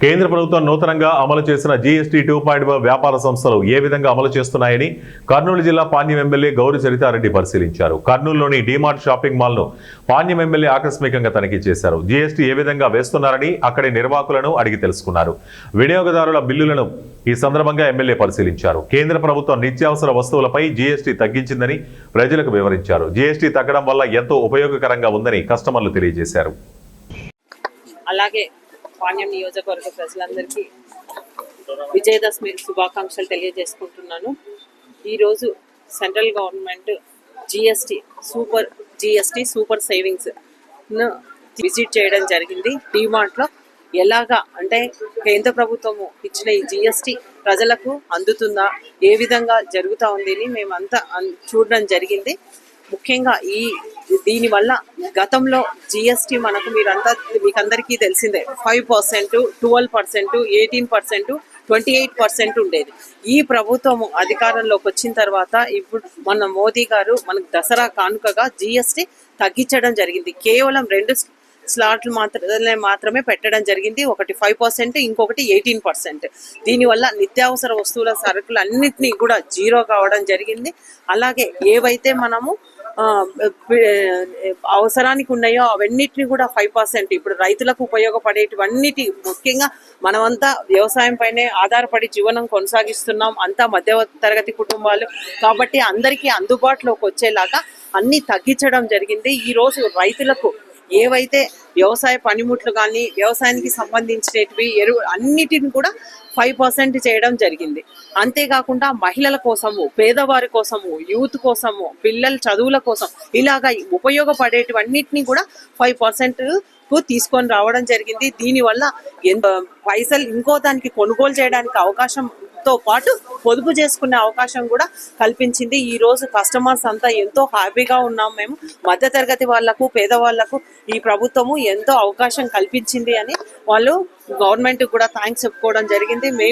కేంద్ర ప్రభుత్వం నూతనంగా అమలు చేసిన జీఎస్టీ 2.0 వ్యాపార సంస్థలు ఏ విధంగా అమలు చేస్తున్నాయని కర్నూలు జిల్లా పాణ్యం ఎమ్మెల్యే గౌరి చరితారెడ్డి పరిశీలించారు. కర్నూలులోని డీమార్ట్ షాపింగ్ మాల్ ను పాణ్యం ఎమ్మెల్యే ఆకస్మికంగా తనిఖీ చేశారు. జీఎస్టీ ఏ విధంగా వేస్తున్నారని అక్కడి నిర్వాహకులను అడిగి తెలుసుకున్నారు. వినియోగదారుల బిల్లులను ఈ సందర్భంగా ఎమ్మెల్యే పరిశీలించారు. కేంద్ర ప్రభుత్వం నిత్యావసర వస్తువులపై జీఎస్టీ తగ్గించిందని ప్రజలకు వివరించారు. జీఎస్టీ తగ్గడం వల్ల ఎంతో ఉపయోగకరంగా ఉందని కస్టమర్లు తెలియజేశారు. అలాగే పాణ్యం నియోజకవర్గ ప్రజలందరికీ విజయదశమి శుభాకాంక్షలు తెలియజేసుకుంటున్నాను. ఈరోజు central government GST super savings visit చేయడం జరిగింది. డీమార్ట్లో ఎలాగా అంటే కేంద్ర ప్రభుత్వము ఇచ్చిన ఈ జీఎస్టీ ప్రజలకు అందుతుందా, ఏ విధంగా జరుగుతూ ఉంది అని మేమంతా చూడడం జరిగింది. ముఖ్యంగా దీనివల్ల గతంలో జీఎస్టీ మీకందరికీ తెలిసిందే 5%, 12%, 18%, 28% ఉండేది. ఈ ప్రభుత్వము అధికారంలోకి వచ్చిన తర్వాత ఇప్పుడు మన మోదీ గారు మనకు దసరా కానుకగా జీఎస్టీ తగ్గించడం జరిగింది. కేవలం 2 స్లాట్లు మాత్రమే పెట్టడం జరిగింది. ఒకటి 5%, ఇంకొకటి 18%. దీనివల్ల నిత్యావసర వస్తువుల సరుకులు అన్నింటినీ కూడా జీరో కావడం జరిగింది. అలాగే ఏవైతే మనము అవసరానికి ఉన్నాయో అవన్నిటిని కూడా 5%, ఇప్పుడు రైతులకు ఉపయోగపడేటివన్నిటి, ముఖ్యంగా మనమంతా వ్యవసాయం పైనే ఆధారపడి జీవనం కొనసాగిస్తున్నాం, అంతా మధ్య తరగతి కుటుంబాలు కాబట్టి అందరికీ అందుబాటులోకి వచ్చేలాగా అన్ని తగ్గించడం జరిగింది. ఈరోజు రైతులకు ఏవైతే వ్యవసాయ పనిముట్లు కానీ వ్యవసాయానికి సంబంధించినవి అన్నిటిని కూడా 5% చేయడం జరిగింది. అంతేకాకుండా మహిళల కోసము, పేదవారి కోసము, యూత్ కోసము, పిల్లల చదువుల కోసం ఇలాగా ఉపయోగపడేటివన్నిటిని కూడా 5% తీసుకొని రావడం జరిగింది. దీనివల్ల పైసలు ఇంకో దానికి కొనుగోలు చేయడానికి అవకాశంతో పాటు పొదుపు చేసుకునే అవకాశం కూడా కల్పించింది. ఈ రోజు కస్టమర్స్ అంతా ఎంతో హ్యాపీగా ఉన్నాం. మేము మధ్యతరగతి వాళ్లకు, పేదవాళ్లకు ఈ ప్రభుత్వము ఎంతో అవకాశం కల్పించింది అని వాళ్ళు గవర్నమెంట్ కూడా థ్యాంక్స్ చెప్పుకోవడం జరిగింది.